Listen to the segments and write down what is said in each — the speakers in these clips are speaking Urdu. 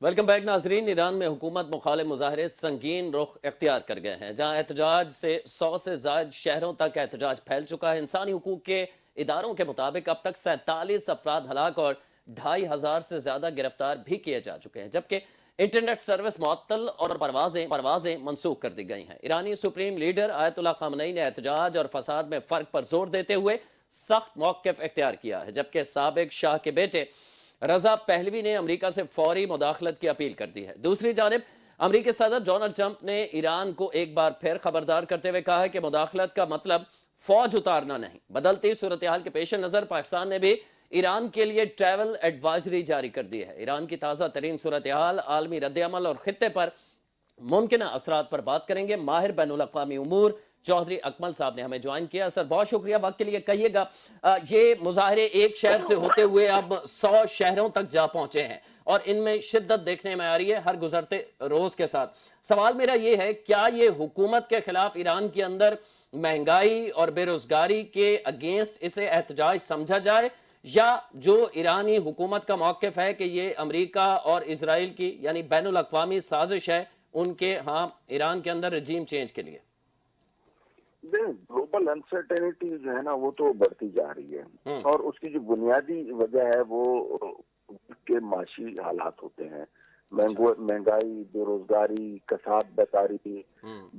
ویلکم بیک ناظرین. ایران میں حکومت مخالف مظاہرے سنگین رخ اختیار کر گئے ہیں. جہاں احتجاج سے 100 سے زائد شہروں تک احتجاج پھیل چکا ہے. انسانی حقوق کے اداروں کے مطابق اب تک 47 افراد ہلاک اور 2500 سے زیادہ گرفتار بھی کیے جا چکے ہیں، جبکہ انٹرنیٹ سروس معطل اور پروازیں منسوخ کر دی گئی ہیں. ایرانی سپریم لیڈر آیت اللہ خامنئی نے احتجاج اور فساد میں فرق پر زور دیتے ہوئے سخت موقف اختیار کیا ہے، جبکہ سابق شاہ کے بیٹے رضا پہلوی نے امریکہ سے فوری مداخلت کی اپیل کر دی ہے. دوسری جانب امریکی صدر ڈونلڈ ٹرمپ نے ایران کو ایک بار پھر خبردار کرتے ہوئے کہا ہے کہ مداخلت کا مطلب فوج اتارنا نہیں. بدلتی صورتحال کے پیش نظر پاکستان نے بھی ایران کے لیے ٹریول ایڈوائزری جاری کر دی ہے. ایران کی تازہ ترین صورتحال، عالمی رد عمل اور خطے پر ممکنہ اثرات پر بات کریں گے. ماہر بین الاقوامی امور چودھری اکمل صاحب نے ہمیں جوائن کیا. سر بہت شکریہ وقت کے لیے. کہیے گا یہ مظاہرے ایک شہر سے ہوتے ہوئے اب 100 شہروں تک جا پہنچے ہیں اور ان میں شدت دیکھنے میں آ رہی ہے ہر گزرتے روز کے ساتھ. سوال میرا یہ ہے، کیا یہ حکومت کے خلاف ایران کے اندر مہنگائی اور بے روزگاری کے اگینسٹ اسے احتجاج سمجھا جائے، یا جو ایرانی حکومت کا موقف ہے کہ یہ امریکہ اور اسرائیل کی یعنی بین الاقوامی سازش ہے ان کے ہاں ایران کے اندر رجیم چینج کے لیے؟ گلوبل انسرٹینٹی جو ہے نا وہ تو بڑھتی جا رہی ہے، اور اس کی جو بنیادی وجہ ہے وہ کے معاشی حالات ہوتے ہیں. مہنگائی، بے روزگاری، کساد بکاری،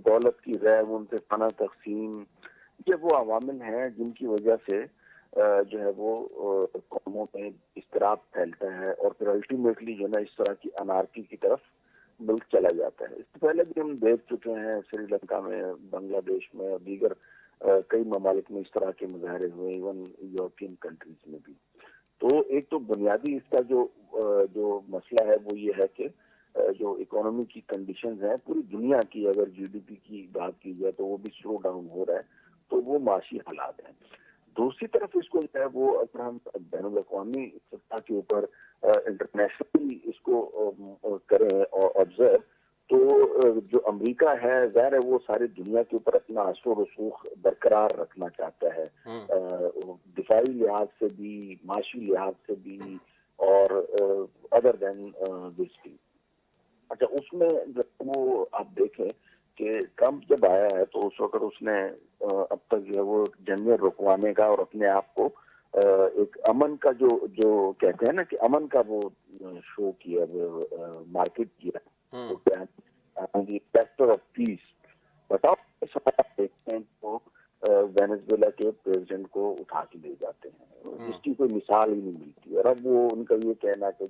دولت کی غیر منصفانہ تقسیم، یہ وہ عوامل ہیں جن کی وجہ سے جو ہے وہ قوموں میں اضطراب پھیلتا ہے، اور پھر الٹیمیٹلی جو ہے نا اس طرح کی انارکی کی طرف ملک چلا جاتا ہے. اس سے پہلے بھی ہم دیکھ چکے ہیں سری لنکا میں، بنگلہ دیش میں اور دیگر کئی ممالک میں اس طرح کے مظاہرے ہوئے، ایون یورپین کنٹریز میں بھی. تو ایک تو بنیادی اس کا جو مسئلہ ہے وہ یہ ہے کہ جو اکانومی کی کنڈیشنز ہیں پوری دنیا کی، اگر جی ڈی پی کی بات کی جائے تو وہ بھی سلو ڈاؤن ہو رہا ہے، تو وہ معاشی حالات ہیں. دوسری طرف اس کو جو ہے وہ اگر ہم بین الاقوامی سطح کے اوپر انٹرنیشنلی اس کو کریں اور آبزرو، تو جو امریکہ ہے ظاہر ہے وہ ساری دنیا کے اوپر اپنا اثر و رسوخ برقرار رکھنا چاہتا ہے، دفاعی لحاظ سے بھی، معاشی لحاظ سے بھی، اور ادر دین دس بھی. اچھا، اس میں جب وہ آپ دیکھیں کہ ٹرمپ جب آیا ہے تو اس وقت اس نے اب تک جو ہے وہ جنگیں رکوانے کا اور اپنے آپ کو ایک امن کا جو کہتے ہیں نا کہ امن کا وہ شو کیا، مارکیٹ کیا، فیکٹر آف پیس. بتاؤ دیکھتے ہیں تو وینزویلا کے پریزیڈنٹ کو اٹھا کے لے جاتے ہیں جس کی کوئی مثال ہی نہیں ملتی. اور اب وہ ان کا یہ کہنا کہ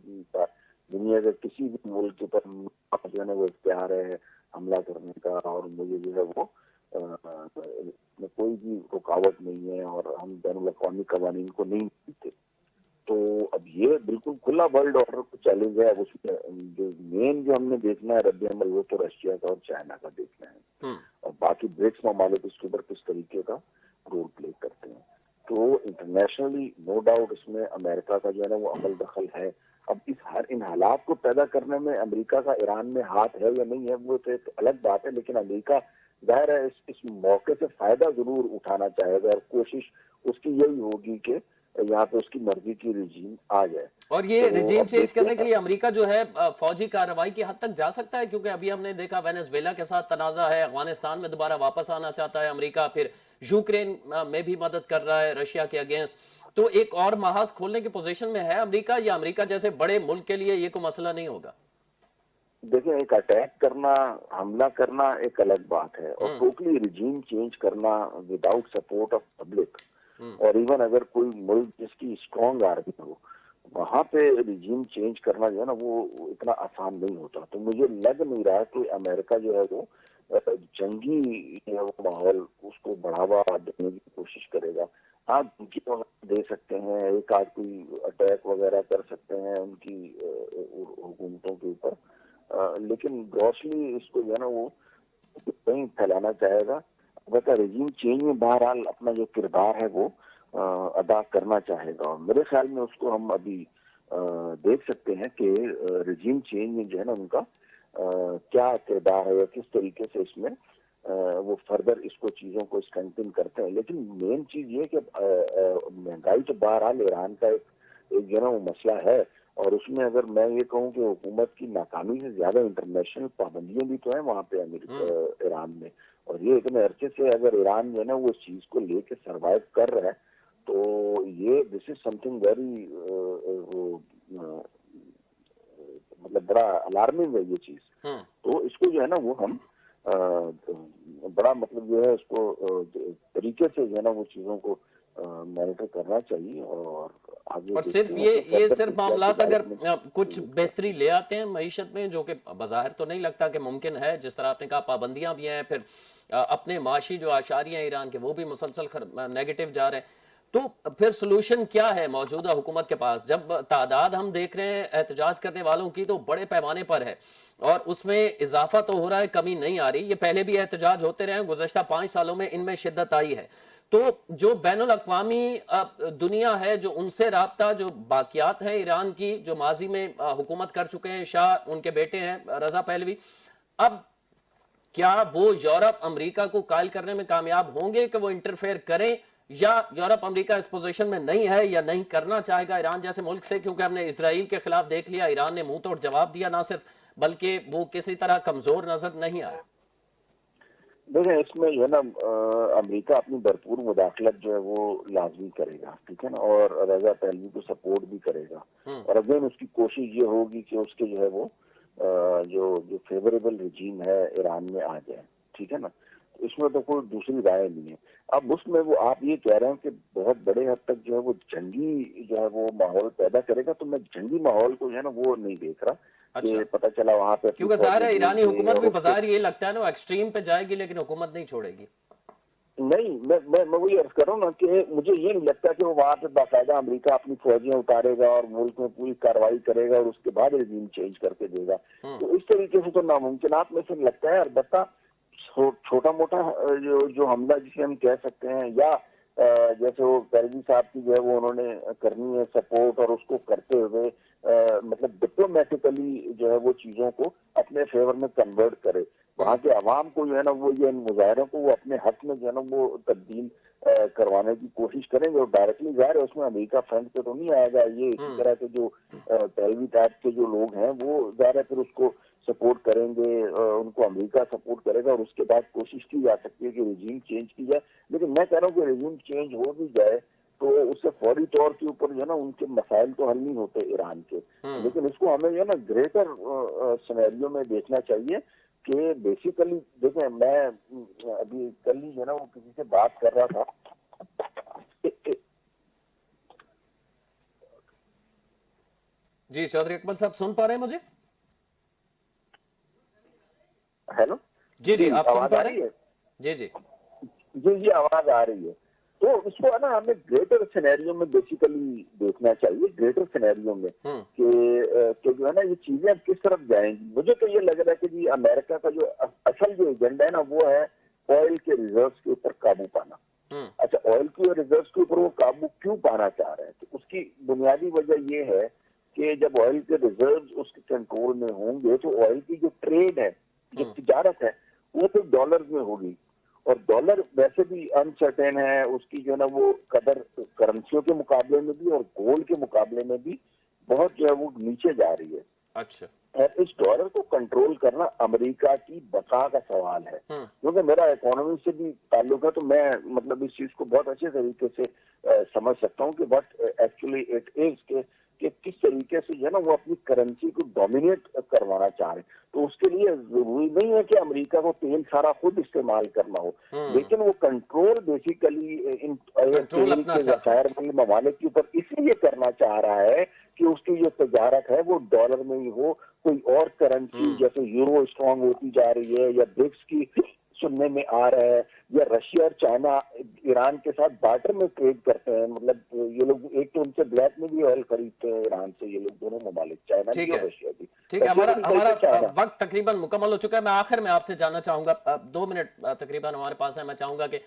دنیا کے کسی بھی ملک کے اوپر جو ہے نا وہ اختیار ہے حملہ کرنے کا، اور مجھے جو ہے وہ کوئی بھی رکاوٹ نہیں ہے، اور ہم بین الاقوامی قوانین کو نہیں مانتے. تو اب یہ بالکل کھلا ورلڈ آرڈر کو چیلنج ہے. اب اس میں جو ہم نے دیکھنا ہے رد عمل وہ تو رشیا کا اور چائنا کا دیکھنا ہے، اور باقی برکس ممالک اس کے اوپر کس طریقے کا رول پلے کرتے ہیں. تو انٹرنیشنلی نو ڈاؤٹ اس میں امریکہ کا جو ہے نا وہ عمل دخل ہے. اب ان حالات کو پیدا کرنے میں امریکہ کا ایران میں ہاتھ ہے یا نہیں ہے وہ تو ایک الگ بات ہے، لیکن امریکہ ظاہر ہے اس موقع سے فائدہ ضرور اٹھانا چاہے گا، اور کوشش اس کی یہی ہوگی کہ یہاں پہ اس کی مرضی کی رجیم آ جائے. اور یہ رجیم چینج کرنے کے لیے امریکہ جو ہے فوجی کارروائی کی حد تک جا سکتا ہے، کیونکہ ابھی ہم نے دیکھا وینزویلا کے ساتھ تنازع ہے، افغانستان میں دوبارہ واپس آنا چاہتا ہے امریکہ، پھر یوکرین میں بھی مدد کر رہا ہے رشیا کے اگینسٹ. تو ایک اور محاذ کھولنے کی پوزیشن میں ہے امریکہ، یا امریکہ جیسے بڑے ملک کے لیے یہ کوئی مسئلہ نہیں ہوگا؟ دیکھیں، ایک اٹیک کرنا، حملہ کرنا ایک الگ بات ہے، اور ٹوٹلی رجیم چینج کرنا وداؤٹ سپورٹ آف پبلک، اور ایون اگر کوئی ملک جس کی اسٹرانگ آرمی ہو وہاں پہ رجیم چینج کرنا جو ہے نا وہ اتنا آسان نہیں ہوتا. تو مجھے لگ نہیں رہا کہ امریکہ جو ہے وہ جنگی ماحول اس کو بڑھاوا دینے کی کوشش کرے گا. آپ دھمکی دے سکتے ہیں، ایک آدھ کوئی اٹیک وغیرہ کر سکتے ہیں ان کی حکومتوں کے اوپر، لیکن گروسلی اس کو جو ہے نا وہ کہیں پھیلانا چاہے گا. البتہ رجیم چینج میں بہرحال اپنا جو کردار ہے وہ ادا کرنا چاہے گا، اور میرے خیال میں اس کو ہم ابھی دیکھ سکتے ہیں کہ رجیم چینج میں جو ہے نا ان کا کیا کردار ہے، یا کس طریقے سے اس میں وہ فردر اس کو چیزوں کو اسٹرینتھن کرتے ہیں. لیکن مین چیز یہ کہ مہنگائی تو بہرحال ایران کا ایک جو ہے نا وہ مسئلہ ہے، اور اس میں اگر میں یہ کہوں کہ حکومت کی ناکامی سے زیادہ انٹرنیشنل پابندیاں بھی تو ہیں وہاں پہ ایران میں، اور یہ اتنے عرصے سے اگر ایران جو ہے نا وہ اس چیز کو لے کے سروائیو کر رہا ہے، تو یہ دس از سم تھنگ ویری مطلب بڑا الارمنگ ہے یہ چیز. تو اس کو جو ہے نا وہ ہم بڑا مطلب جو ہے اس کو طریقے سے جو ہے نا وہ چیزوں کو مانیٹر کرنا چاہیے. اور صرف یہ صرف معاملات اگر کچھ بہتری لے آتے ہیں معیشت میں، جو کہ بظاہر تو نہیں لگتا کہ ممکن ہے، جس طرح آپ نے کہا پابندیاں بھی ہیں، پھر اپنے معاشی جو اشاریہ ہیں ایران کے وہ بھی مسلسل نیگیٹو جا رہے ہیں، تو پھر سلوشن کیا ہے موجودہ حکومت کے پاس؟ جب تعداد ہم دیکھ رہے ہیں احتجاج کرنے والوں کی تو بڑے پیمانے پر ہے، اور اس میں اضافہ تو ہو رہا ہے، کمی نہیں آ رہی. یہ پہلے بھی احتجاج ہوتے رہے ہیں، گزشتہ 5 سالوں میں ان میں شدت آئی ہے. تو جو بین الاقوامی دنیا ہے، جو ان سے رابطہ، جو باقیات ہیں ایران کی، جو ماضی میں حکومت کر چکے ہیں شاہ، ان کے بیٹے ہیں رضا پہلوی، اب کیا وہ یورپ امریکہ کو قائل کرنے میں کامیاب ہوں گے کہ وہ انٹرفیئر کریں، یا یورپ امریکہ اس پوزیشن میں نہیں ہے یا نہیں کرنا چاہے گا ایران جیسے ملک سے؟ کیونکہ ہم نے اسرائیل کے خلاف دیکھ لیا، ایران نے منہ توڑ جواب دیا، نہ صرف بلکہ وہ کسی طرح کمزور نظر نہیں آیا. دیکھیں اس میں جو ہے نا امریکہ اپنی بھرپور مداخلت جو ہے وہ لازمی کرے گا، ٹھیک ہے نا، اور رضا پہلوی کو سپورٹ بھی کرے گا. اور اگین اس کی کوشش یہ ہوگی کہ اس کے جو ہے وہ جو فیوریبل رجیم ہے ایران میں آ جائے، ٹھیک ہے نا. اس میں تو کوئی دوسری رائے نہیں ہے. اب اس میں وہ آپ یہ کہہ رہے ہیں کہ بہت بڑے حد تک جو ہے وہ جنگی جو ہے وہ ماحول پیدا کرے گا، تو میں جنگی ماحول کو جو ہے نا وہ نہیں دیکھ رہا کہ پتہ چلا وہاں پہ، کیونکہ ظاہر ہے ایرانی حکومت بھی بظاہر یہ لگتا ہے نا ایکسٹریم پہ جائے گی لیکن حکومت نہیں چھوڑے گی. نہیں، میں وہی عرض کر رہا ہوں نا کہ مجھے یہ نہیں لگتا کہ وہ وہاں پہ باقاعدہ امریکہ اپنی فوجیں اتارے گا اور ملک میں پوری کارروائی کرے گا اور اس کے بعد رجیم چینج کر کے دے گا. تو اس طریقے سے تو ناممکنات میں سے لگتا ہے. البتہ چھوٹا موٹا جو حملہ جسے ہم کہہ سکتے ہیں، یا جیسے وہ پہلوی صاحب کی جو ہے وہ انہوں نے کرنی ہے سپورٹ، اور اس کو کرتے ہوئے مطلب ڈپلومیٹیکلی جو ہے وہ چیزوں کو اپنے فیور میں کنورٹ کرے، وہاں کے عوام کو جو ہے نا وہ یہ مظاہروں کو وہ اپنے حق میں جو ہے نا وہ تبدیل کروانے کی کوشش کریں گے. اور ڈائریکٹلی ظاہر ہے اس میں امریکہ فرنٹ پہ تو نہیں آئے گا. یہ اسی طرح کے جو پہلوی ٹائپ کے جو لوگ ہیں وہ ظاہر ہے پھر اس کو سپورٹ کریں گے، ان کو امریکہ سپورٹ کرے گا، اور اس کے بعد کوشش کی جا سکتی ہے کہ رجیم چینج کی جائے. لیکن میں کہہ رہا ہوں کہ رجیم چینج ہو بھی جائے تو اس سے فوری طور کے اوپر جو ہے نا ان کے مسائل تو حل نہیں ہوتے ایران کے، لیکن اس کو ہمیں جو ہے نا گریٹر سینیریو میں دیکھنا چاہیے کہ بیسیکلی دیکھیں، میں ابھی کل ہی جو ہے نا وہ کسی سے بات کر رہا تھا. جی چودھری اکمل صاحب سن پا رہے ہیں مجھے؟ ہیلو، جی آپ سن آواز پا آ رہے رہی ہیں؟ ہے؟ جی آواز آ رہی ہے. تو اس کو ہے نا ہمیں گریٹر سینیریو میں بیسیکلی دیکھنا چاہیے، گریٹر سینیریو میں کہ جو ہے نا یہ چیزیں کس طرف جائیں گی. مجھے تو یہ لگ رہا ہے کہ جی امریکہ کا جو اصل جو ایجنڈا ہے نا وہ ہے آئل کے ریزروز کے اوپر قابو پانا. اچھا، آئل کے ریزروز کے اوپر وہ قابو کیوں پانا چاہ رہے ہیں؟ تو اس کی بنیادی وجہ یہ ہے کہ جب آئل کے ریزروز اس کے کنٹرول میں ہوں گے تو آئل کی جو ٹریڈ ہے، جو تجارت ہے، وہ پھر ڈالرز میں ہوگی. اور ڈالر ویسے بھی انسرٹین ہے، اس کی جو ہے نا وہ قدر کرنسیوں کے مقابلے میں بھی اور گولڈ کے مقابلے میں بھی بہت جو ہے وہ نیچے جا رہی ہے. اچھا، اور اس ڈالر کو کنٹرول کرنا امریکہ کی بقا کا سوال ہے. کیونکہ میرا اکانومی سے بھی تعلق ہے تو میں مطلب اس چیز کو بہت اچھے طریقے سے سمجھ سکتا ہوں کہ بٹ ایکچولی اٹ از کہ کس طریقے سے جو ہے نا وہ اپنی کرنسی کو ڈومینیٹ کروانا چاہ رہے ہیں. تو اس کے لیے ضروری نہیں ہے کہ امریکہ کو تیل سارا خود استعمال کرنا ہو، لیکن وہ کنٹرول بیسیکلی ان تیل کے ذخائر والے ممالک کے اوپر اس لیے کرنا چاہ رہا ہے کہ اس کی جو تجارت ہے وہ ڈالر میں ہی ہو. کوئی اور کرنسی جیسے یورو اسٹرانگ ہوتی جا رہی ہے، یا برکس کی سننے میں آ رہا ہے، یا رشیا اور چائنا ایران کے ساتھ بارٹر میں ٹریڈ کرتے ہیں. مطلب یہ لوگ ایک تو ان سے بلیک میں بھی آئل خریدتے ہیں ایران سے، یہ لوگ دونوں ممالک، چائنا بھی اور رشیا بھی. ٹھیک ہے، ہمارا وقت تقریباً مکمل ہو چکا ہے. میں آخر میں آپ سے جاننا چاہوں گا، 2 منٹ تقریباً ہمارے پاس ہے، میں چاہوں گا کہ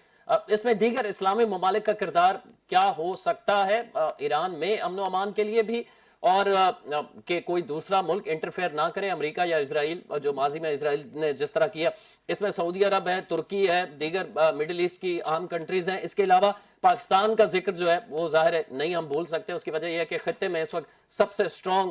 اس میں دیگر اسلامی ممالک کا کردار کیا ہو سکتا ہے ایران میں امن و امان کے لیے بھی، اور کہ کوئی دوسرا ملک انٹرفیئر نہ کرے، امریکہ یا اسرائیل، جو ماضی میں اسرائیل نے جس طرح کیا. اس میں سعودی عرب ہے، ترکی ہے، دیگر مڈل ایسٹ کی اہم کنٹریز ہیں. اس کے علاوہ پاکستان کا ذکر جو ہے وہ ظاہر ہے نہیں ہم بھول سکتے. اس کی وجہ یہ ہے کہ خطے میں اس وقت سب سے سٹرونگ